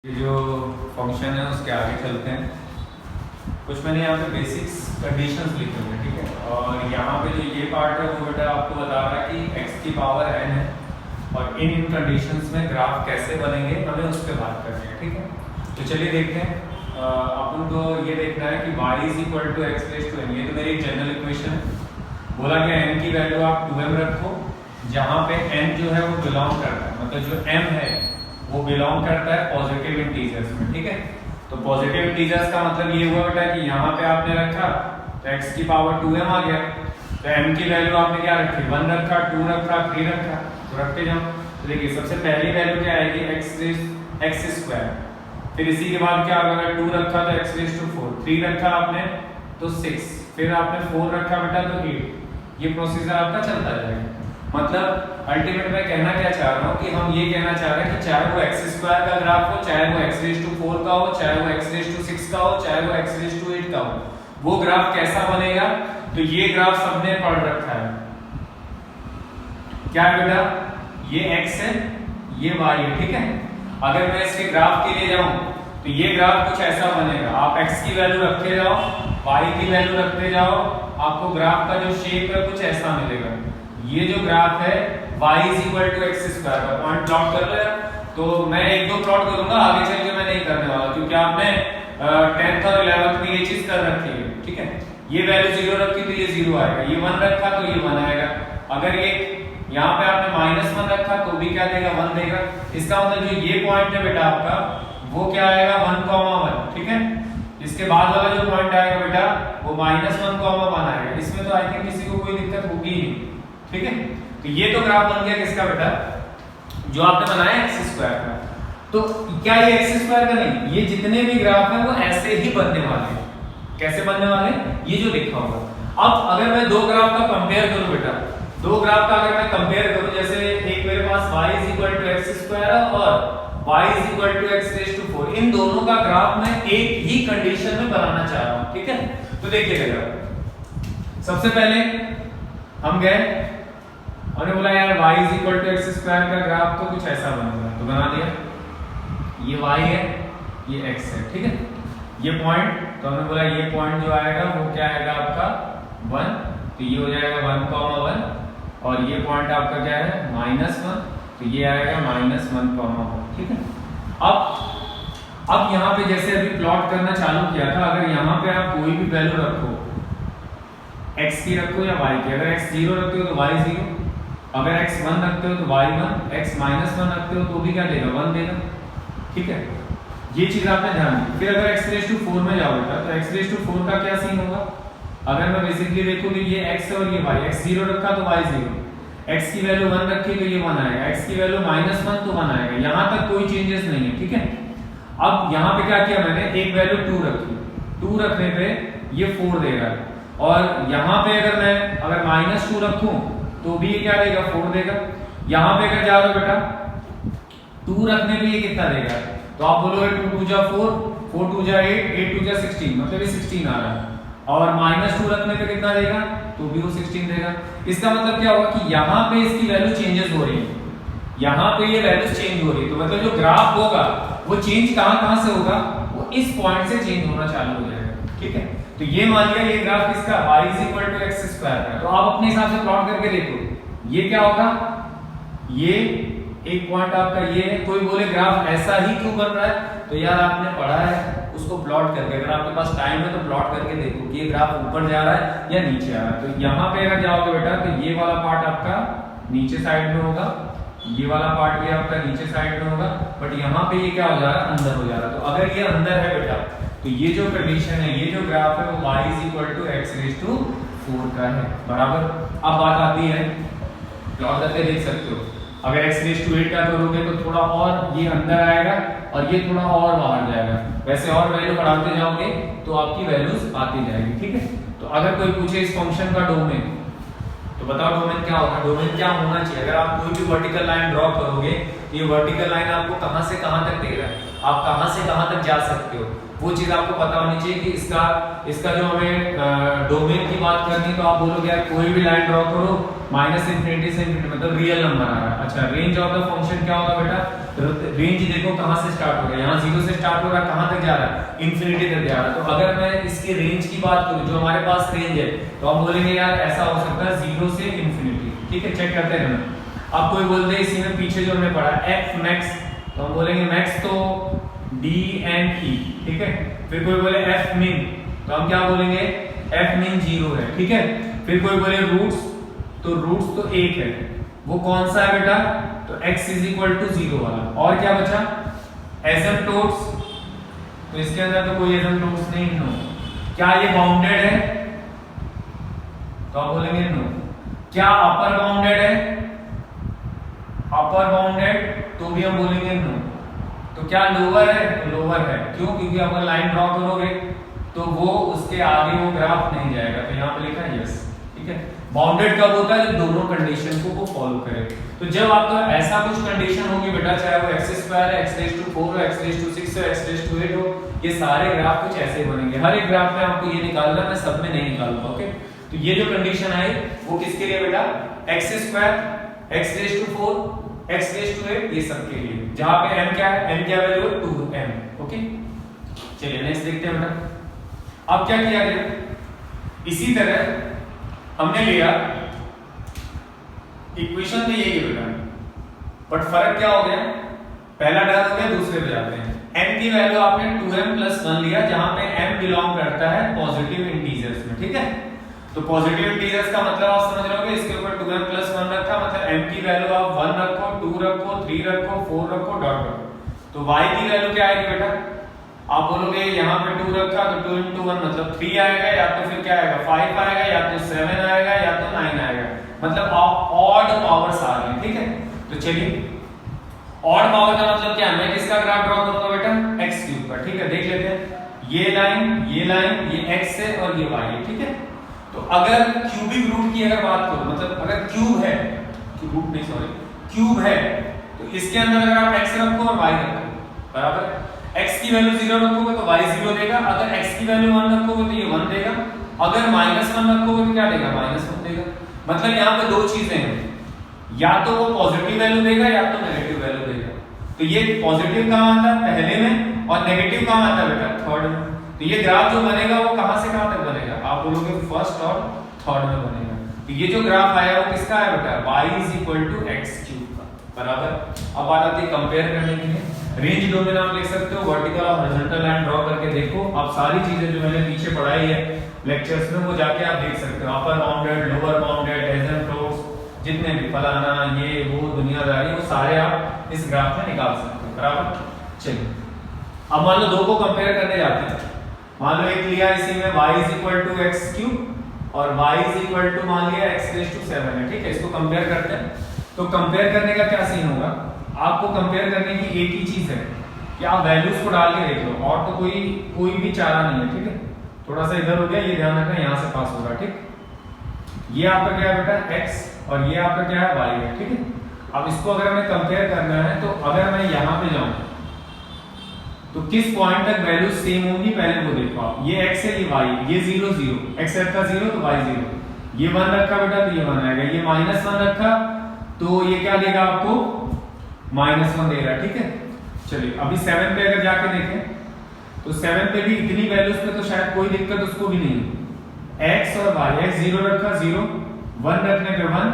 ये जो फंक्शन है उसके आगे चलते हैं। कुछ मैंने यहाँ पे बेसिक्स कंडीशंस लिखे हुए हैं, ठीक है। और यहाँ पे जो ये पार्ट है वो बेटा आपको बता रहा है कि x की पावर n है और इन कंडीशंस में ग्राफ कैसे बनेंगे हमें उस पर बात करनी है, ठीक है। तो चलिए देखते हैं। अपन को ये देखना है कि y is equal to x raise to n। ये तो मेरी एक जनरल इक्वेशन है। बोला कि n की वैल्यू आप 2m रखो, जहाँ पे n जो है वो बिलोंग करता है, मतलब जो m है वो बिलोंग करता है पॉजिटिव इंटीजर्स में, ठीक है। तो पॉजिटिव इंटीजर्स का मतलब ये हुआ बेटा कि यहाँ पे आपने रखा तो x की पावर 2m आ गया, तो m की वैल्यू आपने क्या रखी, 1 रखा, 2 रखा, 3 रखा, तो रखते जाओ। तो देखिए सबसे पहली वैल्यू क्या आएगी, x स्क्वायर। फिर इसी के बाद क्या होगा, 2 रखा तो x रेज़ टू 4, 3 रखा आपने तो 6, फिर आपने 4 रखा बेटा तो 8। ये प्रोसीजर आपका चलता जाएगा। मतलब अल्टीमेट में कहना क्या चाह रहा हूँ कि हम ये कहना चाह रहे हैं कि चाहे वो एक्स स्क्वायर का ग्राफ हो, चाहे वो एक्स रेज़ टू 4 का हो, चाहे वो एक्स रेज़ टू 6 का हो, चाहे वो एक्स रेज़ टू 8 का हो, वो ग्राफ कैसा बनेगा। तो ये ग्राफ सबने पढ़ रखा है, क्या है बेटा, ये x है, ये y है, ठीक है। अगर मैं इसके ग्राफ के लिए जाऊं तो ये ग्राफ कुछ ऐसा बनेगा। आप x की वैल्यू रखते जाओ, y की वैल्यू रखते जाओ, आपको ग्राफ का जो शेप है कुछ ऐसा मिलेगा। ये जो ग्राफ है y is equal to x square का पॉइंट प्लॉट कर लो। तो मैं एक दो प्लॉट करूंगा, आगे चल के मैं नहीं करने वाला, क्योंकि आपने 10th और 11th में ये चीज कर रखी है, ठीक है। ये वैल्यू 0 रखी तो ये 0 आएगा, ये 1 रखा तो ये 1 आएगा। अगर ये यहाँ पे आपने -1 रखा तो भी क्या देगा, 1 देगा। इसका मतलब जो ये पॉइंट है बेटा आपका वो क्या आएगा, 1,1, ठीक है। इसके बाद वाला जो पॉइंट आएगा बेटा वो -1,1 आएगा। इसमें तो आई थिंक किसी को कोई दिक्कत होगी ही नहीं, ठीक है। तो ये तो ग्राफ बन गया किसका बेटा, जो आपने बनाया एक्स स्क्वायर का। तो क्या ये एक्स स्क्वायर का नहीं, ये जितने भी ग्राफ हैं वो ऐसे ही बनने वाले हैं। कैसे बनने वाले, ये जो लिखा होगा। अब अगर मैं दो ग्राफ का कंपेयर करूं बेटा, दो ग्राफ का अगर मैं कंपेयर करूं, जैसे एक मेरे पास y is equal to x square और y is equal to x raise to 4, इन दोनों का ग्राफ मैं एक ही कंडीशन में बनाना चाह रहा हूं, ठीक है। तो देखिएगा, सबसे पहले हम गए, हमने बोला यार y is equal to x square का ग्राफ तो कुछ ऐसा बनेगा, तो बना दिया। ये y है, ये x है, ठीक है। ये पॉइंट, तो हमने बोला ये पॉइंट जो आएगा वो क्या आएगा आपका 1, तो ये हो जाएगा 1,1, और ये पॉइंट आपका क्या है -1, तो ये आएगा -1,1, ठीक है। अब यहाँ पे जैसे अभी प्लॉट करना चालू किया था, अगर यहाँ पे आप कोई भी वैल्यू रखो, x की रखो या y की, अगर x 0 रखते हो तो y 0, अगर x 1 रखते हो तो y 1, x -1 रखते हो तो भी क्या देगा, 1 देगा, ठीक है। ये चीज आपने ध्यान दी। फिर अगर x रेज़ टू 4 में जाओ बेटा, तो x रेज़ टू 4 का क्या सीन होगा, अगर मैं बेसिकली देखूं तो ये x है और ये y, x 0 रखा तो y 0, x की वैल्यू 1 रखी तो ये 1 आएगा, x की वैल्यू -1 तो 1 आएगा। यहां तक कोई चेंजेस नहीं है, ठीक है। अब यहां पे क्या किया मैंने, एक वैल्यू 2 रखी, 2 रखने पे ये 4 देगा, और यहां पे अगर मैं -2 रखूं तो भी ये क्या देगा, 4 देगा। यहां पे अगर जा रहे हो बेटा 2 रखने पे ये कितना देगा, तो आप बोलोगे 2 2 जा 4, 4 2 जा 8, 8 2 जा 16, मतलब ये 16 आ रहा है। और -2 रखने पे कितना देगा, तो भी वो 16 देगा। इसका मतलब क्या होगा कि यहाँ पे इसकी वैल्यू चेंजेस हो रही है, यहाँ पे ये वैल्यू चेंज हो रही है। तो मतलब जो ग्राफ होगा वो चेंज कहाँ से होगा, वो इस पॉइंट से चेंज होना चालू हो जाएगा, ठीक है। तो ये मान लिया ये ग्राफ किसका, y is equal to x square का। तो आप अपने हिसाब से प्लॉट करके देखो, ये क्या होगा, ये एक पॉइंट आपका ये है। कोई बोले ग्राफ ऐसा ही क्यों बन रहा है, तो यार आपने पढ़ा है उसको प्लॉट करके, अगर आपके पास टाइम है तो प्लॉट करके देखो कि ये ग्राफ ऊपर जा रहा है या नीचे आ रहा है। तो यहाँ पे अगर जाओगे बेटा तो ये वाला पार्ट आपका नीचे साइड में होगा, ये वाला पार्ट भी आपका नीचे साइड में होगा, बट यहाँ पे ये क्या हो जा रहा है, अंदर हो जा रहा है। तो अगर ये अंदर है बेटा तो ये जो कंडीशन है, ये जो ग्राफ है वो y is equal to x raise to 4 का है, बराबर। अब बात आती है, प्लॉट करके देख सकते हो, अगर x रेज़ टू 8 का करोगे तो थोड़ा और ये अंदर आएगा और ये थोड़ा और बाहर जाएगा। वैसे और वैल्यू बढ़ाते जाओगे तो आपकी वैल्यूज आती जाएगी, ठीक है। तो अगर कोई पूछे इस फंक्शन का डोमेन, तो बताओ डोमेन क्या होगा, डोमेन क्या होना चाहिए। अगर आप कोई भी वर्टिकल लाइन ड्रॉ करोगे, ये वर्टिकल लाइन आपको कहां से कहां तक दे रहा है, आप कहां से कहां तक जा सकते हो, वो चीज आपको पता होनी चाहिए कि इसका जो हमें डोमेन की बात करनी, तो आप बोलोगे यार कोई भी लाइन ड्रॉ करो माइनस इंफिनिटी से इंफिनिटी, मतलब रियल नंबर आ रहा है। अच्छा, रेंज ऑफ द फंक्शन क्या होगा बेटा, रेंज देखो कहां से स्टार्ट हो रहा है, यहाँ 0 से स्टार्ट हो रहा है, कहां तक जा रहा है, इंफिनिटी तक जा रहा है। तो अगर मैं इसकी रेंज की बात करूं, जो हमारे पास रेंज है, तो हम बोलेंगे यार ऐसा हो सकता है 0 से इंफिनिटी। ठीक है, चेक करते हैं। अब कोई बोल दे इसी में पीछे जो हमने पढ़ा एफ मैक्स, तो हम बोलेंगे मैक्स तो डी एन ई। ठीक है, फिर कोई बोले एफ मिन, तो हम क्या बोलेंगे, एफ मिन 0 है। ठीक है, फिर कोई बोले रूट्स, तो रूट्स तो 1 है, वो कौन सा है बेटा, तो x इज इक्वल टू 0 वाला। और क्या बचा, एसिम्पटोट्स, तो इसके अंदर तो कोई एसिम्पटोट्स नहीं, नो। क्या ये बाउंडेड है, तो आप बोलेंगे नो। क्या अपर बाउंडेड है, अपर बाउंडेड, तो भी हम बोलेंगे नो। तो क्या लोअर है, तो लोअर है। क्यों, क्योंकि अगर लाइन ड्रॉ करोगे तो वो उसके आगे वो ग्राफ नहीं जाएगा, तो यहाँ पे लिखा है यस। ठीक है, बाउंडेड कब होता है, जब दोनों कंडीशन को वो फॉलो करे। तो जब आपका ऐसा कुछ कंडीशन होगी बेटा, चाहे वो x² है, x⁴ हो, x�6 हो, x�8 हो, ये सारे ग्राफ कुछ ऐसे बनेंगे। हर एक ग्राफ में आपको ये निकालना, मैं सब में नहीं निकालूंगा। ओके, तो ये जो कंडीशन आई वो किसके लिए बेटा, x², x⁴, x�8, ये सब के लिए, जहां पे m क्या है, m क्या वैल्यू है, 2m। ओके, चलिए नेक्स्ट देखते हैं बेटा। अब क्या किया गया, इसी तरह हमने लिया इक्वेशन, तो यही है बेटा, बट फर्क क्या हो गया, पहला डर हो गया, दूसरे पे जाते हैं। m की वैल्यू आपने 2m+1 लिया, जहां पे m बिलोंग करता है पॉजिटिव इंटीजर्स में। ठीक है, तो पॉजिटिव इंटीजर्स का मतलब आप समझ रहे होगे, इसके ऊपर 2m+1 रखा, मतलब m की वैल्यू आप 1 रखो, 2 रखो, 3 रखो, 4 रखो, डॉट रखो। तो y की वैल्यू क्या आएगी बेटा, आप बोलोगे यहाँ पे 2 रखा, तो 2 × 1 मतलब 3 आएगा, या तो फिर क्या आएगा 5 आएगा, या तो 7 आएगा, या तो 9 आएगा, मतलब ऑड पावर्स आ रही हैं। ठीक है, तो चलिए ऑड पावर का मतलब क्या है, मैं किसका ग्राफ ड्रॉ करूंगा बेटा, x³ का। ठीक है, देख लेते हैं, ये लाइन, ये x है और ये y है। ठीक है, तो अगर क्यूबिक रूट की अगर बात करो, मतलब अगर क्यूब है, रूट नहीं सॉरी, क्यूब है, तो इसके अंदर अगर आप x रखो और y रखो, बराबर, x की वैल्यू 0 रखोगे तो y 0 देगा, अगर x की वैल्यू 1 रखोगे तो ये 1 देगा, अगर -1 रखोगे तो क्या देगा, -1 देगा। मतलब यहाँ पे दो चीजें हैं, या तो वो पॉजिटिव वैल्यू देगा या तो नेगेटिव वैल्यू देगा। तो ये पॉजिटिव कहाँ आता है, पहले में, और नेगेटिव कहाँ आता है बेटा, थर्ड में। तो ये ग्राफ जो बनेगा वो कहाँ से कहाँ तक बनेगा, आप बोलोगे फर्स्ट और थर्ड में बनेगा। तो ये जो ग्राफ आया वो किसका है बेटा, y = x³ का, बराबर। अब बात आती है कंपेयर करने के लिए, रेंज डोमेन आप लिख सकते हो, वर्टिकल और हॉरिजॉन्टल लाइन ड्रॉ करके देखो। आप सारी चीजें जो मैंने पीछे पढ़ाई है लेक्चर्स में, वो जाके आप देख सकते हो, अपर बाउंडेड, लोअर बाउंडेड, एसिम्पटोट्स, जितने भी फलाना ये वो दुनियादारी, वो सारे आप इस ग्राफ में निकाल सकते हो, बराबर। चलिए अब मान लो दो को कंपेयर करने जाते हैं। मान लो एक लिया इसी में y = x³ और y = मान लिया x⁷ है। ठीक है, इसको कंपेयर करते हैं। तो कंपेयर करने का क्या सीन होगा, आपको कंपेयर करने की एक ही चीज है कि आप वैल्यूज को डाल के देख लो, और तो कोई भी चारा नहीं है। ठीक है, थोड़ा सा इधर हो गया, ये ध्यान रखना, यहाँ से पास होगा। ठीक, ये आपका क्या है बेटा x, और ये आपका क्या है y है। ठीक है, अब इसको अगर हमें कंपेयर करना है, तो अगर मैं यहाँ पे जाऊं तो किस पॉइंट तक वैल्यू सेम होंगी, पहले वो देखो आप। ये x है, ये y, ये 0 0, x रखा 0 तो y 0, ये 1 रखा बेटा तो ये 1 आएगा, ये -1 रखा तो ये क्या देगा आपको, -1 देगा। ठीक है, चलिए अभी 7 पे अगर जाके देखें तो 7 पे भी इतनी वैल्यूज पे तो शायद कोई दिक्कत उसको भी नहीं है। x और y, x 0 रखा 0, 1 रखने पे 1,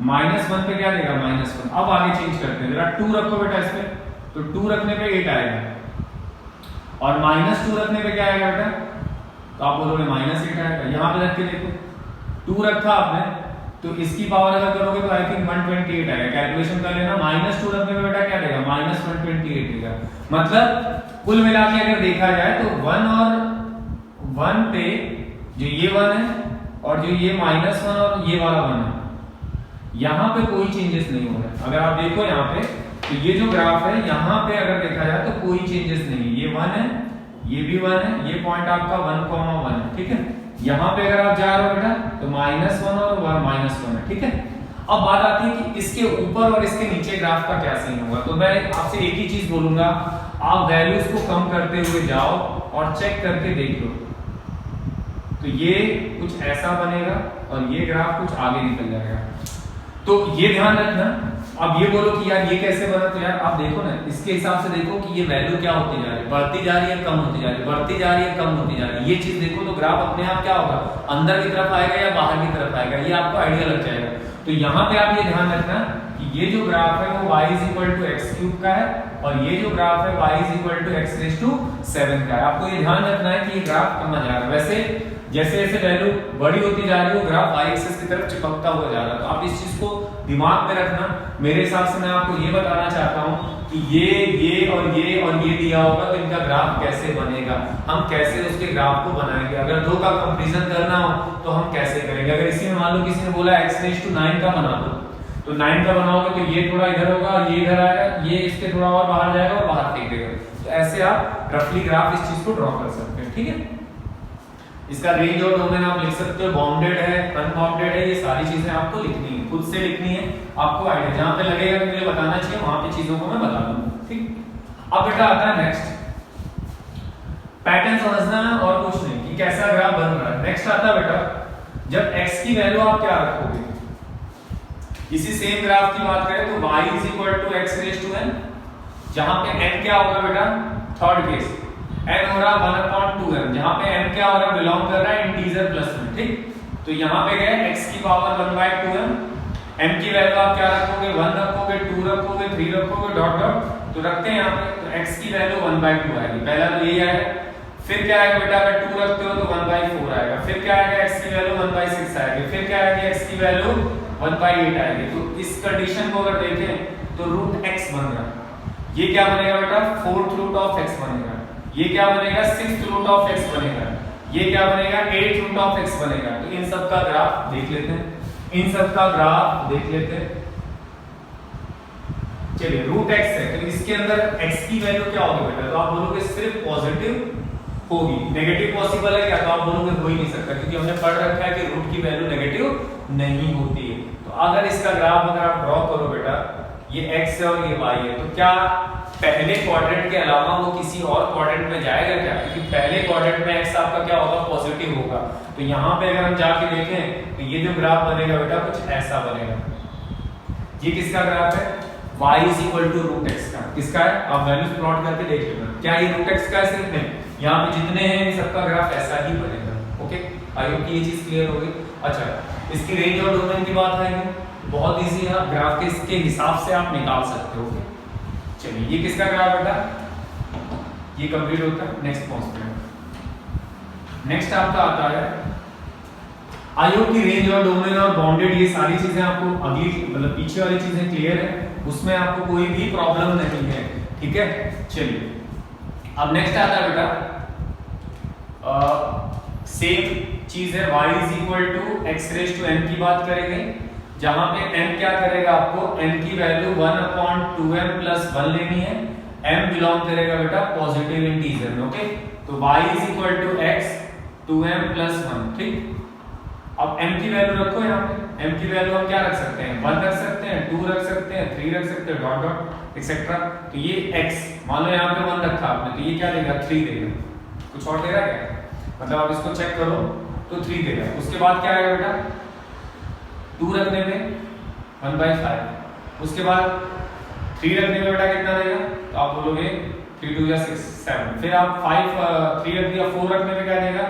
-1 पे क्या देगा, -1। अब आगे चेंज करते हैं, जरा 2 रखो बेटा इस पे, तो 2 रखने पे 8 आएगा, और -2 रखने पे क्या आएगा बेटा, तो आप बोलोगे -8 आएगा। यहाँ पे रख के देखो, 2 रखा आपने, तो इसकी पावर अगर करोगे तो आई थिंक 128 आएगा, कैलकुलेशन कर लेना। -2 रखने पे बेटा क्या देगा, -128 देगा। मतलब कुल मिला के अगर देखा जाए तो 1 और 1 पे जो ये 1 है, और जो ये -1 और ये वाला 1 है, यहाँ पे कोई चेंजेस नहीं हो रहा है। अगर आप देखो यहाँ पे, तो ये जो ग्राफ है यहाँ पे अगर देखा जाए तो कोई चेंजेस नहीं, ये 1 है, ये भी 1 है, ये पॉइंट आपका 1,1 है। ठीक है, यहाँ पे अगर आप जा रहे हो बेटा तो -1 और -1 है। ठीक है, अब बात आती है कि इसके ऊपर और इसके नीचे ग्राफ का क्या सीन होगा। तो मैं आपसे एक ही चीज बोलूंगा, आप वैल्यूज को कम करते हुए जाओ और चेक करके देख लो, तो ये कुछ ऐसा बनेगा और ये ग्राफ कुछ आगे निकल जाएगा। तो ये ध्यान रखना। अब ये बोलो कि यार ये कैसे बना, तो यार आप देखो ना, इसके हिसाब से देखो कि ये वैल्यू क्या होती जा रही है, बढ़ती जा रही है, कम होती जा रही है, बढ़ती जा रही है, कम होती जा रही है। ये चीज देखो तो ग्राफ अपने आप क्या होगा, अंदर की तरफ आएगा या बाहर की तरफ आएगा, ये आपको आइडिया लग जाएगा। तो यहाँ पे आप ये ध्यान रखना कि ये जो ग्राफ है वो y = x³ का है और ये जो ग्राफ है y = x⁷ का है। आपको ये ध्यान रखना है कि ये ग्राफ कहाँ जा रहा है। वैसे जैसे जैसे वैल्यू बड़ी होती जा रही है वो ग्राफ y एक्सिस की तरफ चिपकता हुआ जा रहा है। तो आप इस चीज को दिमाग में रखना। मेरे हिसाब से मैं आपको ये बताना चाहता हूँ कि ये और ये दिया होगा तो इनका ग्राफ कैसे बनेगा, हम कैसे उसके ग्राफ को बनाएंगे। अगर दो का कंपैरिजन करना हो तो हम कैसे करेंगे। अगर इसी में मान लो किसी ने बोला x⁹ का बना दो, तो 9 का बनाओगे तो ये थोड़ा इधर होगा, ये इधर आएगा, ये इसके थोड़ा और बाहर जाएगा और बाहर फेंक देगा। तो ऐसे आप रफली ग्राफ इस चीज को ड्रॉ कर सकते हैं, ठीक है। इसका रेंज और डोमेन आप लिख सकते हो, बाउंडेड है, अनबाउंडेड है, ये सारी चीजें आपको लिखनी है, खुद से लिखनी है। आपको आइडिया जहां पे लगेगा कि मुझे बताना चाहिए वहां पे चीजों को मैं बता दूंगा, ठीक। अब बेटा आता है नेक्स्ट, पैटर्न समझना है और कुछ नहीं कि कैसा ग्राफ बन रहा है। नेक्स्ट आता है बेटा, जब x की वैल्यू आप क्या रखोगे, इसी सेम ग्राफ की बात करें तो y = x⁴n, जहां पे n क्या होगा बेटा, थर्ड केस n हो रहा 1/2m, जहां पे n क्या हो रहा है, बिलोंग कर रहा है इंटीजर प्लस में, ठीक। तो यहां पे गए x की पावर 1/2m, n की वैल्यू आप क्या रखोगे, 1 रखोगे, 2 रखोगे, 3 रखोगे, डॉट डॉट, तो रखते हैं यहां पे। तो x की वैल्यू 1/2 आएगी, पहला तो यही आएगा। फिर क्या आएगा बेटा, अगर 2 रखते हो तो 1/4 आएगा। फिर क्या आएगा, x की वैल्यू 1/6 आएगी। फिर क्या आएगी, x की वैल्यू 1/8 आएगी। तो इस कंडीशन को अगर देखें तो √x बन रहा है। ये क्या बनेगा बेटा, 4th रूट ऑफ x बनेगा। ये क्या बनेगा, 6th रूट ऑफ x बनेगा। ये क्या बनेगा, 8th रूट ऑफ x बनेगा। तो इन सब का ग्राफ देख लेते हैं, इन सब का ग्राफ देख लेते हैं। चलिए √x है तो इसके अंदर x की वैल्यू क्या होगी बेटा, तो आप बोलोगे सिर्फ पॉजिटिव होगी, नेगेटिव पॉसिबल है क्या, तो आप बोलोगे हो ही नहीं सकता, क्योंकि हमने पढ़ रखा है कि रूट की वैल्यू नेगेटिव नहीं होती है। तो अगर इसका ग्राफ अगर आप ड्रॉ करो बेटा, ये x है और ये y है, तो क्या पहले क्वाड्रेंट के अलावा वो किसी और क्वाड्रेंट में जाएगा क्या, क्योंकि पहले क्वाड्रेंट में x आपका क्या होगा, पॉजिटिव होगा। तो यहाँ पे अगर हम जाके देखें तो ये जो ग्राफ बनेगा बेटा कुछ ऐसा बनेगा। ये किसका ग्राफ है, y √x का। किसका है, आप वैल्यूज प्लॉट करके देख लेना। क्या ये √x का है, सिर्फ नहीं, यहाँ पे जितने हैं इन सबका ग्राफ ऐसा ही बनेगा। ओके, आई होप कि ये चीज क्लियर होगी। अच्छा, इसकी रेंज और डोमेन की बात आएगी, बहुत इजी है, ग्राफ के इसके हिसाब से आप निकाल सकते हो। चलिए ये किसका ग्राफ बेटा, ये कंप्लीट होता है। नेक्स्ट पहुंचते हैं। नेक्स्ट आपका आता है आई होप की रेंज और डोमेन और बाउंडेड, ये सारी चीजें आपको अगली मतलब पीछे वाली चीजें क्लियर है, उसमें आपको कोई भी प्रॉब्लम नहीं है, ठीक है। चलिए अब नेक्स्ट आता है बेटा, सेम चीज है, y = x⁴n की बात करेंगे, जहां पे n क्या करेगा, आपको n की वैल्यू 1/2m + 1 लेनी है। m बिलोंग करेगा बेटा पॉजिटिव इंटीजर में। ओके, तो y = x 2m + 1, ठीक। अब m की वैल्यू रखो, यहाँ पे m की वैल्यू हम क्या रख सकते हैं, 1 रख सकते हैं, 2 रख सकते हैं, 3 रख सकते हैं, डॉट डॉट एक्सेट्रा। तो ये x मान लो यहाँ पे 1 रखा आपने, तो ये क्या देगा, 3 देगा। कुछ और देगा क्या, मतलब आप इसको चेक करो तो 3 देगा। उसके बाद क्या आएगा बेटा, 2 रखने में 1/5, उसके बाद 3 रखने में बेटा कितना देगा, तो आप बोलोगे 3 2 6 7। फिर आप 3 रख दिया, 4 रखने में क्या देगा,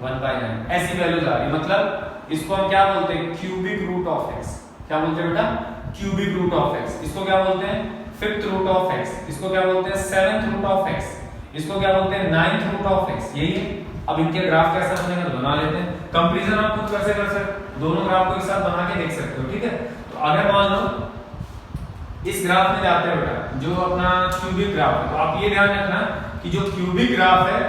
1/9। ऐसी वैल्यूज आ रही, मतलब इसको हम क्या बोलते हैं, क्यूबिक रूट ऑफ x। क्या बोलते हैं बेटा, क्यूबिक रूट ऑफ x। इसको क्या बोलते हैं, 5th रूट ऑफ x। इसको क्या बोलते हैं, 7th रूट ऑफ x। इसको क्या बोलते हैं, 9th रूट ऑफ x। यही है। अब इनके ग्राफ कैसा बनेगा तो बना लेते हैं। कंपैरिजन आप खुद कैसे कर सकते हो, दोनों ग्राफ को एक साथ बना के देख सकते हो, ठीक है। तो अगर मान लो इस ग्राफ में जाते हैं बेटा, जो अपना क्यूबिक ग्राफ है, तो आप ये ध्यान रखना कि जो क्यूबिक ग्राफ है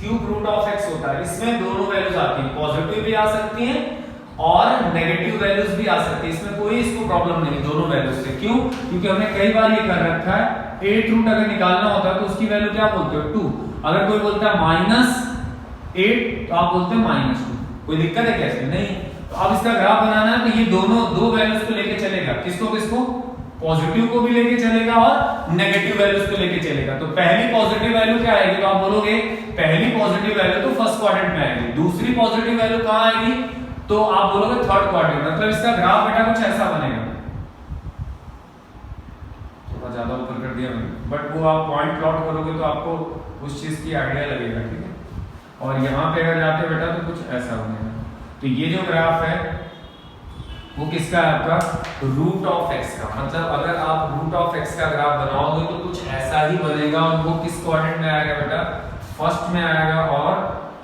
क्यूब रूट ऑफ x होता है, इसमें दोनों वैल्यूज आती हैं, पॉजिटिव भी आ सकती हैं और नेगेटिव वैल्यूज भी आ सकती है। इसमें कोई इसको प्रॉब्लम नहीं, दोनों वैल्यूज से। क्यों, क्योंकि हमने कई बार ये कर रखा है, 8th रूट अगर निकालना होता है तो उसकी वैल्यू क्या बोलते हो, 2। अगर कोई बोलता है -8 तो आप बोलते हैं -2। कोई दिक्कत है क्या इसमें, नहीं। तो अब इसका ग्राफ बनाना है तो ये दोनों दो वैल्यूज को लेके चलेगा, किसको किसको, पॉजिटिव को भी लेके चलेगा और नेगेटिव वैल्यूज को लेके चलेगा। तो पहली पॉजिटिव वैल्यू क्या आएगी, तो आप बोलोगे पहली पॉजिटिव वैल्यू तो फर्स्ट क्वाड्रेंट में आएगी, दूसरी पॉजिटिव वैल्यू कहां आएगी, तो आप बोलोगे थर्ड क्वाड्रेंट। मतलब इसका ग्राफ बेटा कुछ ऐसा बनेगा, थोड़ा ज्यादा ऊपर कर दिया मैंने, बट वो आप पॉइंट प्लॉट करोगे तो आपको उस चीज की आइडिया लगेगा, ठीक है। और यहाँ पे अगर जाते बेटा तो कुछ ऐसा बनेगा। तो ये जो ग्राफ है वो किसका है, आपका रूट ऑफ एक्स का। मतलब अगर आप रूट ऑफ एक्स का ग्राफ बनाओगे तो कुछ ऐसा ही बनेगा, और वो किस क्वाड्रेंट में आएगा बेटा, फर्स्ट में आएगा और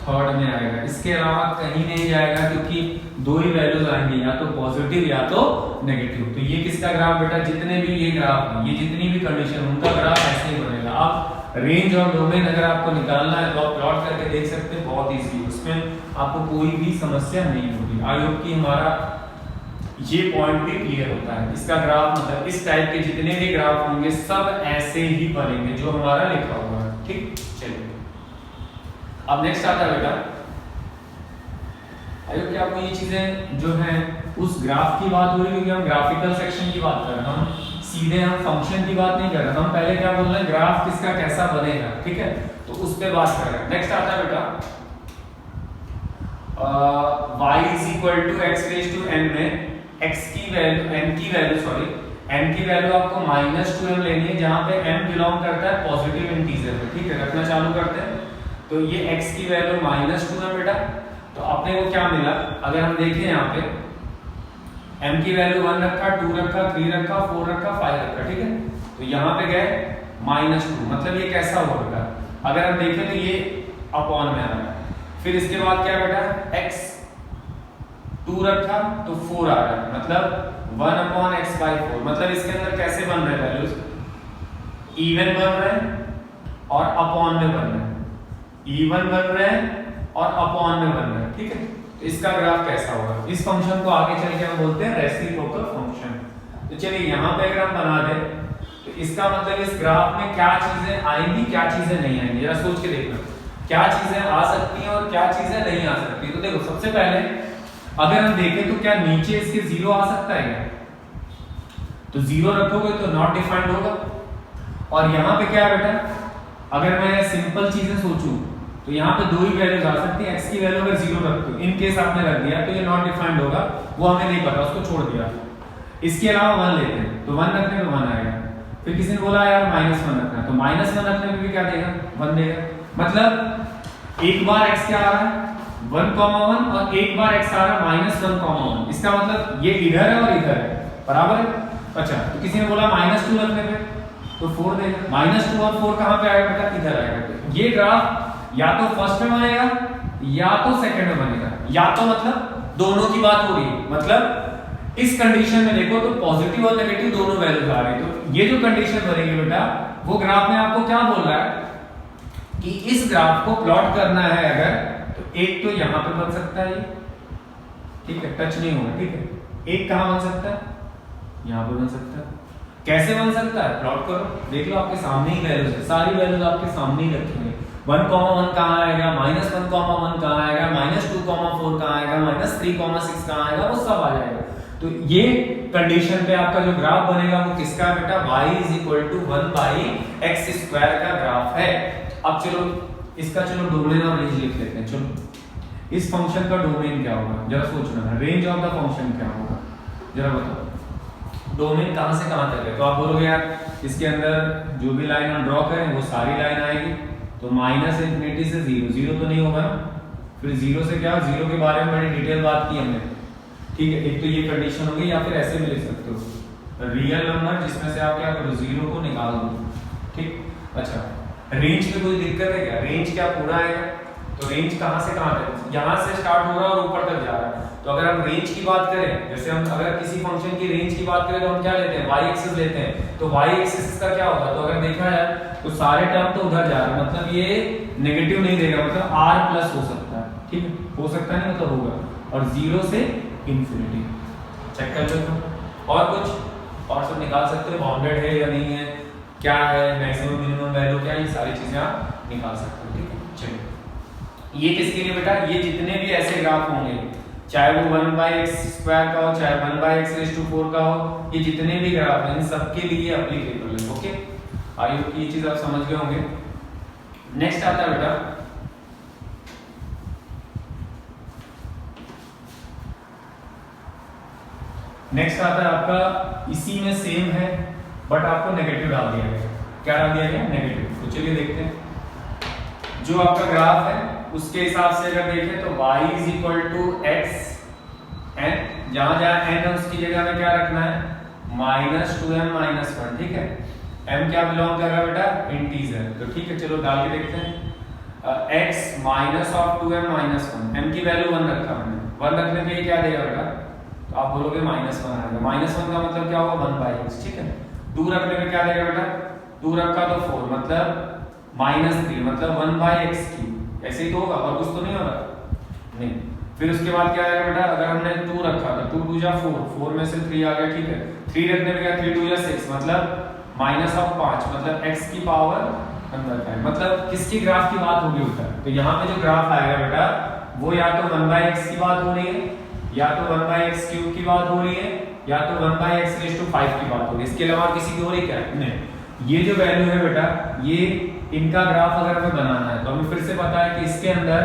थर्ड में आएगा। इसके अलावा कहीं नहीं जाएगा, क्योंकि दो ही वैल्यूज आएंगी, या तो पॉजिटिव या तो नेगेटिव। तो ये किसका ग्राफ बेटा, जितने भी ये ग्राफ है, ये जितनी भी कंडीशन, उनका ग्राफ ऐसे ही बनेगा। अब रेंज और डोमेन अगर आपको निकालना है तो आप प्लॉट करके देख सकते हैं, बहुत इजी, उसमें आपको कोई भी समस्या नहीं होगी। आई होप कि हमारा ये पॉइंट भी क्लियर होता है। इसका ग्राफ मतलब इस टाइप के जितने भी ग्राफ होंगे सब ऐसे ही बनेंगे जो हमारा लिखा हुआ है, ठीक। चलिए अब नेक्स्ट आता है बेटा, आई होप कि आपको ये चीजें जो है उस ग्राफ की बात हो रही है, क्योंकि हम ग्राफिकल सेक्शन की बात कर रहे हैं, हम सीधे हम फंक्शन की बात नहीं कर रहे, हम पहले क्या बोल रहे हैं, ग्राफ किसका कैसा बनेगा, ठीक है। तो उस पे बात कर रहे हैं। नेक्स्ट आता है बेटा y is equal to x raised to n में x की वैल्यू n की वैल्यू आपको -2m लेनी है, जहां पे m बिलोंग करता है पॉजिटिव इंटीजर में, ठीक है। रखना चालू करते हैं। तो ये x की वैल्यू -2m बेटा, तो अपने को क्या मिला, अगर हम देखें यहाँ पे m की वैल्यू 1 रखा, 2 रखा, 3 रखा, 4 रखा, 5 रखा, ठीक है। तो यहाँ पे गए -2, मतलब ये कैसा होगा, अगर हम देखें तो ये अपॉन में आ रहा है। फिर इसके बाद क्या बेटा, x 2 रखा तो 4 आ रहा है, मतलब 1/x/4। मतलब इसके अंदर कैसे बन रहे हैं वैल्यूज, इवन बन रहे हैं और अपॉन में बन रहे हैं, इवन बन रहे हैं और अपॉन में बन रहे हैं, ठीक है। तो इसका ग्राफ कैसा होगा, इस फंक्शन को आगे चल के हम बोलते हैं रेसिप्रोकल फंक्शन। तो चलिए यहाँ पे अगर हम बना दें तो इसका मतलब इस ग्राफ में क्या चीजें आएंगी, क्या चीजें नहीं आएंगी, जरा सोच के देखना, क्या चीजें आ सकती हैं और क्या चीजें नहीं आ सकती। तो देखो सबसे पहले अगर हम देखें तो क्या नीचे इसके 0 आ सकता है क्या, तो 0 रखोगे तो नॉट डिफाइंड होगा। और यहाँ पे क्या है बेटा, अगर मैं सिंपल चीजें सोचूं तो यहाँ पे दो ही वैल्यूज आ सकती हैं, x की वैल्यू अगर 0 रखते हो, इन केस आपने रख दिया तो ये नॉट डिफाइंड होगा, वो हमें नहीं पता, उसको छोड़ दिया। इसके अलावा 1 लेते हैं तो 1 रखने में 1 आएगा। फिर किसी ने बोला यार -1 रखना है, तो -1 रखने में भी क्या देगा, 1 देगा। मतलब एक बार x क्या आ रहा है 1,1 और एक बार x आ रहा है -1,1। इसका मतलब ये इधर है और इधर है, बराबर है। अच्छा, तो किसी ने बोला -2 रखने पे तो 4 देगा। -2 और 4 कहां पे आएगा बेटा, इधर आएगा। ये ग्राफ या तो फर्स्ट में बनेगा या तो सेकंड में बनेगा, या तो मतलब दोनों की बात हो रही है। मतलब इस कंडीशन में देखो तो पॉजिटिव और नेगेटिव दोनों वैल्यूज आ रही है। तो ये जो कंडीशन बनेगी बेटा, वो ग्राफ में आपको क्या बोल रहा है कि इस ग्राफ को प्लॉट करना है अगर, तो एक तो यहां पे बन सकता है, ठीक है, टच नहीं होगा, ठीक है। एक कहां बन सकता है, यहां पे बन सकता है। कैसे बन सकता है, प्लॉट करो, देख लो आपके सामने ही वैल्यूज है, सारी वैल्यूज आपके सामने ही रखी हुई है। 1,1 कहां आएगा, -1,1 कहां आएगा, -2,4 कहां आएगा, -3,6 कहां आएगा, वो सब आ जाएगा। तो ये कंडीशन पे आपका जो ग्राफ बनेगा वो किसका है बेटा, y = 1/x² का ग्राफ है। अब चलो इसका डोमेन और रेंज लिख लेते हैं। चलो इस फंक्शन का डोमेन क्या होगा, जरा सोचना है, रेंज ऑफ द फंक्शन क्या होगा, जरा बताओ। डोमेन कहां से कहां तक है, तो आप बोलोगे यार इसके अंदर जो भी लाइन हम ड्रॉ करें वो सारी लाइन आएगी, तो -∞ से 0 तो नहीं होगा ना। फिर 0 से क्या, 0 के बारे में बड़ी डिटेल बात की हमने, ठीक है। एक तो ये कंडीशन होगी, या फिर ऐसे भी लिख सकते हो, रियल नंबर जिसमें से आप क्या करो 0 को निकाल दो, ठीक। अच्छा, रेंज में कोई दिक्कत है क्या, रेंज क्या पूरा आएगा, तो रेंज कहां से कहां तक, यहां से स्टार्ट हो रहा है और ऊपर तक जा रहा है। तो अगर हम रेंज की बात करें, जैसे हम अगर किसी फंक्शन की रेंज की बात करें तो हम क्या लेते हैं, y एक्सिस लेते हैं। तो y एक्सिस का क्या होगा, तो अगर देखा जाए तो सारे टर्म तो उधर जा रहे हैं, मतलब ये नेगेटिव नहीं देगा, मतलब r+ हो सकता है, ठीक है, हो सकता नहीं मतलब होगा, और 0 से इंफिनिटी। चेक कर लो, और कुछ और सब निकाल सकते हो, बाउंडेड है या नहीं है, क्या है मैक्सिमम मिनिमम वैल्यू क्या, ये सारी चीजें आप निकाल सकते हो, ठीक है। चलिए ये किसके लिए बेटा, ये जितने भी ऐसे ग्राफ होंगे चाहे वो 1/x² का हो, चाहे 1/x⁴ का हो, ये जितने भी ग्राफ हैं इन सबके लिए एप्लीकेबल है। ओके, आई होप ये चीज आप समझ गए होंगे। नेक्स्ट आता है बेटा आपका इसी में सेम है बट आपको नेगेटिव डाल दिया गया। क्या डाल दिया गया? नेगेटिव। तो चलिए देखते हैं जो आपका ग्राफ है उसके हिसाब से अगर देखें तो y = x n, जहां जहां n है उसकी जगह में क्या रखना है? -2m - 1। ठीक है, m क्या बिलोंग कर रहा है बेटा? इंटीजर। तो ठीक है, चलो डाल के देखते हैं। x -2m - 1, m की वैल्यू 1 रखा मैंने। 1 रखने पे ये क्या देगा बेटा? तो आप बोलोगे -1 आएगा। -1 का मतलब क्या होगा? 1/x। ठीक है, 2 रखने पे क्या देगा बेटा? 2 रखा तो 4 मतलब -3 मतलब 1/x3। ऐसे ही तो होगा, और कुछ तो नहीं होगा? नहीं। फिर उसके बाद क्या आएगा बेटा? अगर हमने 2 रखा तो 2 2 4, 4 में से 3 आ गया। ठीक है, 3 रखने पे क्या? 3 2 6 मतलब -5 मतलब x की पावर अंदर का है। मतलब किसकी ग्राफ की बात होगी ऊपर? तो यहाँ पे जो ग्राफ आएगा बेटा वो या तो 1/x की बात हो रही है, या तो 1/x³ की बात हो रही है, या तो 1/x⁵ की बात हो रही है। इसके अलावा किसी की हो रही क्या? नहीं। ये जो वैल्यू है बेटा ये इनका ग्राफ अगर हमें बनाना है तो हमें फिर से पता है कि इसके अंदर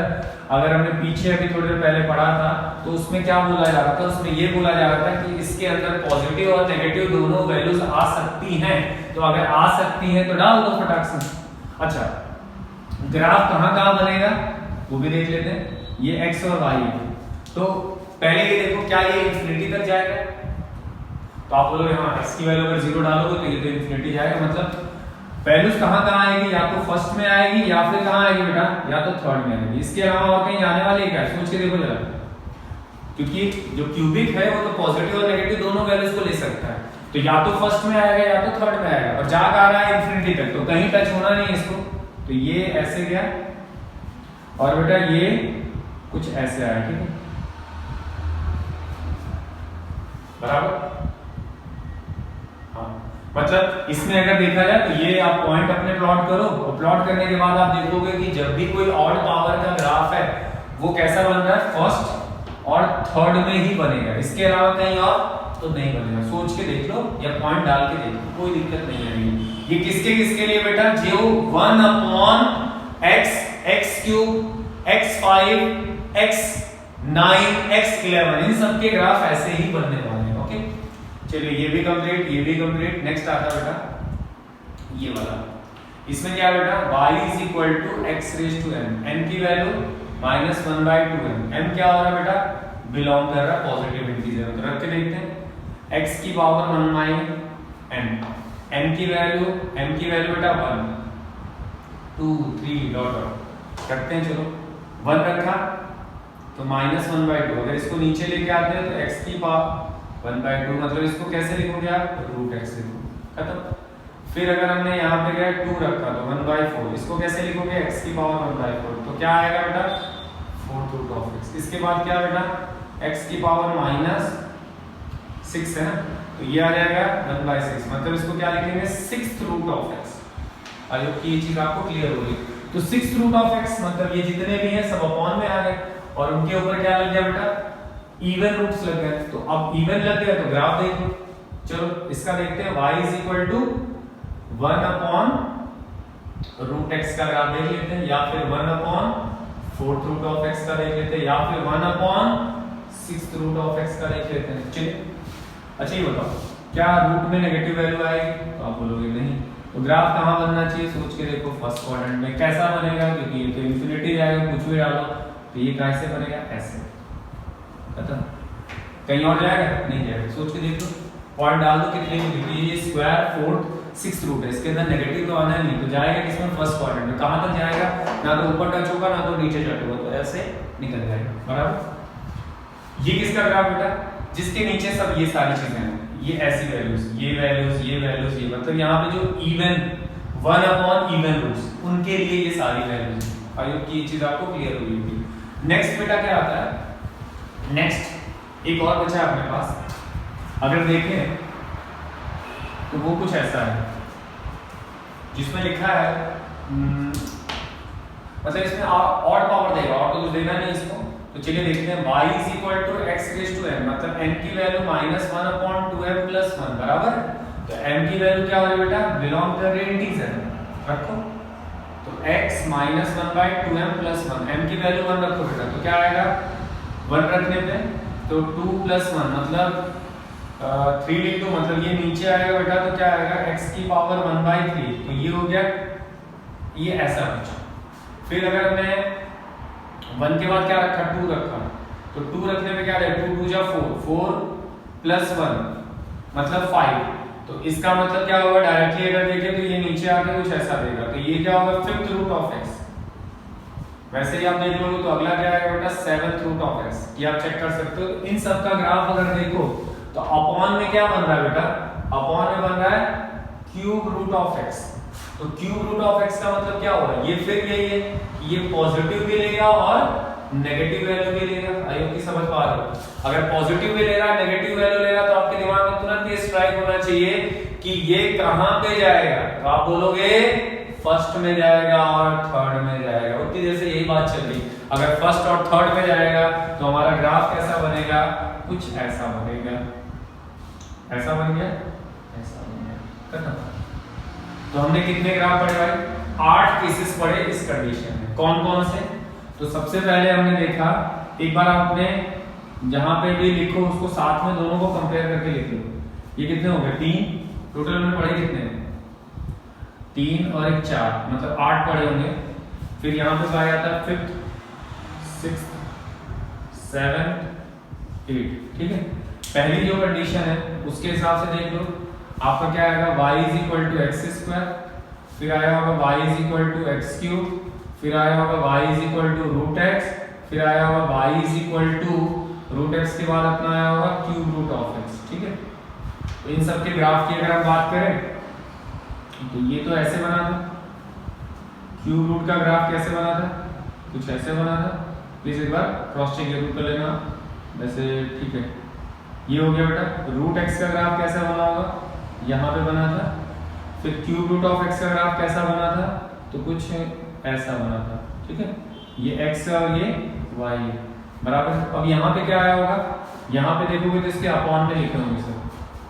अगर हमने पीछे अभी थोड़ी देर पहले पढ़ा था तो उसमें क्या बोला जा रहा था? उसमें ये बोला जा रहा था कि इसके अंदर पॉजिटिव और नेगेटिव दोनों वैल्यूज आ सकती हैं। तो अगर आ सकती हैं तो डाल दो फटाक से। अच्छा, ग्राफ कहाँ बनेगा वो भी देख लेते हैं। ये x और y है, तो पहले ये देखो क्या ये इंफिनिटी तक जाएगा? तो आप बोलोगे हाँ, x की वैल्यू अगर 0 डालोगे तो ये तो इंफिनिटी जाएगा। मतलब वैल्यूज कहाँ आएगी? या तो फर्स्ट में आएगी या फिर कहाँ आएगी बेटा? या तो थर्ड में आएगी। इसके अलावा और कहीं आने वाली है क्या? सोच के देखो जरा, क्योंकि जो क्यूबिक है वो तो पॉजिटिव और नेगेटिव दोनों वैल्यूज को ले सकता है। तो या तो फर्स्ट में आएगा या तो थर्ड में आएगा, और जा आ रहा है इंफिनिटी तक, तो कहीं टच होना नहीं इसको। तो ये ऐसे गया और बेटा ये कुछ ऐसे आया। ठीक है, बराबर? हाँ, मतलब इसमें अगर देखा जाए तो ये आप पॉइंट अपने प्लॉट करो, और प्लॉट करने के बाद आप देखोगे कि जब भी कोई ऑड पावर का ग्राफ है वो कैसा बन रहा है? फर्स्ट और थर्ड में ही बनेगा, इसके अलावा कहीं और तो नहीं बनेगा। सोच के देख लो या पॉइंट डाल के देख लो, कोई दिक्कत नहीं आएगी। ये किसके लिए बेटा? जो 1/x, x³ x5 x9 x11 इन सब के ग्राफ ऐसे ही बनने वाले हैं। ओके, चलिए ये भी कंप्लीट, ये भी कंप्लीट। नेक्स्ट आता है बेटा ये वाला। इसमें क्या है बेटा? y = x⁵n, n की वैल्यू -1/2n। m क्या हो रहा है बेटा? बिलोंग कर रहा है पॉजिटिव इंटीजर। तो रख के देखते हैं, x की पावर 1/n, m की वैल्यू बेटा 1 2 3 डॉट रखते हैं। चलो 1 रखा तो -1/2। अगर इसको नीचे लेके आते हैं तो x की पावर 1/2 मतलब इसको कैसे लिखोगे आप? √x लिखो, खत्म। फिर अगर हमने यहाँ पे क्या 2 रखा तो 1/4, इसको कैसे लिखोगे? x की पावर 1/4। तो क्या आएगा बेटा? 4√x। इसके बाद क्या बेटा? x की पावर -6 है ना, तो ये आ जाएगा 1/6 मतलब इसको क्या लिखेंगे? 6√x। आई होप कि ये चीज आपको क्लियर होगी। तो 6√x मतलब ये जितने भी हैं सब अपॉन में आ गए, और उनके ऊपर क्या लग गया बेटा? इवन रूट्स लग गए। तो अब इवन लग गया तो ग्राफ देखो। चलो इसका देखते हैं, y = 1/√x का ग्राफ देख लेते हैं, या फिर 1/4√x का देख लेते हैं, या फिर 1/6√x का देख लेते हैं। चलिए अच्छा ये बताओ, क्या रूट में नेगेटिव वैल्यू आएगी? तो आप बोलोगे नहीं। तो ग्राफ कहाँ बनना चाहिए? सोच के देखो, फर्स्ट क्वाड्रेंट में। कैसा बनेगा? क्योंकि ये तो इंफिनिटी जाएगा, कुछ भी डालो तो ये कैसे बनेगा? ऐसे। खत्म। कहीं और जाएगा? नहीं जाएगा। सोच के देखो, पॉइंट डाल दो कितने की, क्योंकि ये स्क्वायर 4 6 रूट है, इसके अंदर नेगेटिव तो आना नहीं, तो जाएगा किसमें? फर्स्ट क्वाड्रेंट में। कहां तक जाएगा? ना तो ऊपर टच होगा ना तो नीचे टच होगा, तो ऐसे निकल जाएगा। बराबर? ये किसका ग्राफ बेटा? जिसके नीचे सब ये सारी चीजें हैं, ये ऐसी वैल्यूज, ये वैल्यूज, ये वैल्यूज, ये मतलब यहाँ पे जो इवन 1/इवन रूट्स उनके लिए ये सारी वैल्यूज। आई होप कि ये चीज आपको क्लियर हुई होगी। नेक्स्ट बेटा क्या आता है? नेक्स्ट एक और बचा है अपने पास, अगर देखें तो वो कुछ ऐसा है जिसमें लिखा है मतलब इसमें ऑड पावर देगा, और तो कुछ देना नहीं इसको, तो चलिए देखते हैं y is equal to x raise to m, मतलब n की वैल्यू -1/2m + 1 बराबर। तो m की वैल्यू क्या हो रही है बेटा, बिलोंग कर रही है इंटीजर, रखो। तो x -1/2m + 1, m की वैल्यू 1 रखो बेटा, तो क्या आएगा 1 रखने पे तो 2 + 1 मतलब 3 लिख दो, मतलब ये नीचे आएगा बेटा, तो क्या आएगा x की पावर 1/3, तो ये हो गया, ये ऐसा कुछ। फिर अगर मैं 1 के बाद क्या रखा, 2 रखा, तो 2 रखने पे क्या रहेगा, 2 2 जा 4, 4 + 1 मतलब 5। तो इसका मतलब क्या होगा, डायरेक्टली अगर देखें तो ये नीचे आके कुछ ऐसा देगा, तो ये क्या होगा 5th रूट ऑफ x। वैसे ही आप देख लोगे तो अगला क्या आएगा बेटा 7th रूट ऑफ x, ये आप चेक कर सकते हो। इन सब का ग्राफ अगर देखो तो अपॉन में क्या बन रहा है बेटा, अपॉन में बन रहा है क्यूब रूट ऑफ x। तो क्यूब रूट ऑफ x का मतलब क्या होगा, ये फिर यही है कि ये पॉजिटिव भी लेगा और नेगेटिव वैल्यू भी लेगा। आई होप कि समझ पा रहे हो। अगर पॉजिटिव भी ले रहा है, नेगेटिव वैल्यू ले रहा है, तो आपके दिमाग में तुरंत ये स्ट्राइक होना चाहिए कि ये कहां पे जाएगा, तो आप बोलोगे फर्स्ट में जाएगा और थर्ड में जाएगा। उतनी देर से यही बात चल रही। अगर फर्स्ट और थर्ड में जाएगा तो हमारा ग्राफ कैसा बनेगा, कुछ ऐसा बनेगा, ऐसा बन गया, ऐसा बन गया, खत्म। तो हमने कितने ग्राफ पढ़े भाई, 8 केसेस पढ़े इस कंडीशन में। कौन कौन से, तो सबसे पहले हमने देखा, एक बार आपने जहां पे भी लिखो उसको साथ में दोनों को कंपेयर करके लिख लो। ये कितने हो गए, 3 टोटल में पढ़े कितने, 3 और 1 4, मतलब 8 पढ़े होंगे। फिर यहाँ पे पाया जाता है 5th 6th 7th 8, ठीक है। पहली जो कंडीशन है उसके हिसाब से देख लो, आपका क्या आएगा, y is equal to x², फिर आया होगा y is equal to x³, फिर आया होगा y is equal to root x, फिर आया होगा y is equal to root x के बाद अपना आया होगा क्यूब रूट ऑफ x, ठीक है। तो इन सब के ग्राफ की अगर हम बात करें तो ये तो ऐसे बना था, क्यूब रूट का ग्राफ कैसे बना था, कुछ ऐसे बना था। प्लीज एक बार क्रॉस चेक जरूर कर लेना वैसे, ठीक है। ये हो गया बेटा, रूट x का ग्राफ कैसा बना होगा, यहाँ पे बना था। फिर क्यूब रूट ऑफ x का ग्राफ कैसा बना था, तो कुछ ऐसा बना था, ठीक है। ये x और ये y बराबर। अब यहाँ पे क्या आया होगा, यहाँ पे देखोगे तो इसके अपॉन में लिखे होंगे सर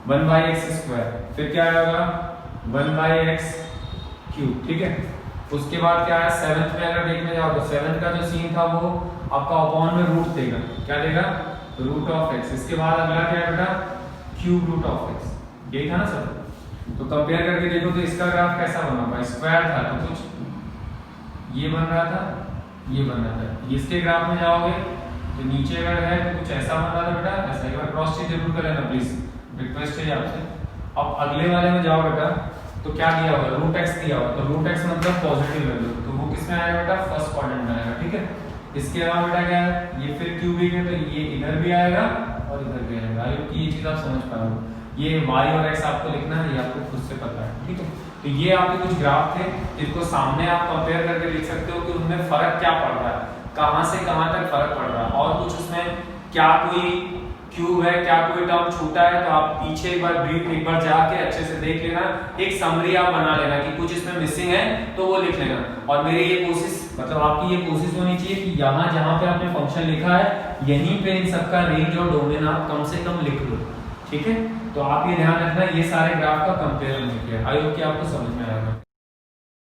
1/x², फिर क्या आया होगा 1/x³, ठीक है। उसके बाद क्या है 7th में अगर देखने जाओ तो 7th का जो सीन था वो आपका अपॉन में रूट देगा, क्या देगा, रूट ऑफ x। इसके बाद अगला क्या है बेटा, क्यूब रूट ऑफ x, यही था ना सर। तो कंपेयर करके देखो तो इसका ग्राफ कैसा बना हुआ, स्क्वायर था तो कुछ ये बन रहा था, ये बन रहा था। इसके ग्राफ में जाओगे तो नीचे अगर है तो कुछ ऐसा बन रहा था बेटा, ऐसा। एक बार क्रॉस चेक जरूर कर लेना प्लीज, रिक्वेस्ट है आपसे। अब अगले वाले में जाओ बेटा तो क्या दिया होगा, रूट x दिया होगा, तो रूट x मतलब पॉजिटिव वैल्यू, तो वो किस में आएगा बेटा, फर्स्ट क्वाड्रेंट में आएगा, ठीक है। इसके अलावा बेटा क्या है, ये फिर क्यूबिक है तो ये इधर भी आएगा और इधर भी आएगा। आई होप कि ये चीज आप समझ पा रहे हो। ये y और x आपको लिखना है, ये आपको खुद से पता है, ठीक है। तो ये आपके कुछ ग्राफ थे, इनको सामने आप कंपेयर करके लिख सकते हो कि उनमें फर्क क्या पड़ रहा है, कहां से कहां तक फर्क पड़ रहा है, और कुछ उसमें क्या कोई क्यूब है, क्या कोई टर्म छूटा है, तो आप पीछे एक बार ब्रीफ एक बार जाके अच्छे से देख लेना, एक समरी आप बना लेना कि कुछ इसमें मिसिंग है तो वो लिख लेना। और मेरी ये कोशिश, मतलब आपकी ये कोशिश होनी चाहिए कि यहाँ जहाँ पे आपने फंक्शन लिखा है यहीं पे इन सबका रेंज और डोमेन आप कम से कम लिख लो, ठीक है। तो आप ये ध्यान रखना, ये सारे ग्राफ का कंपेयर नहीं किया। आई होप कि आपको समझ में आएगा।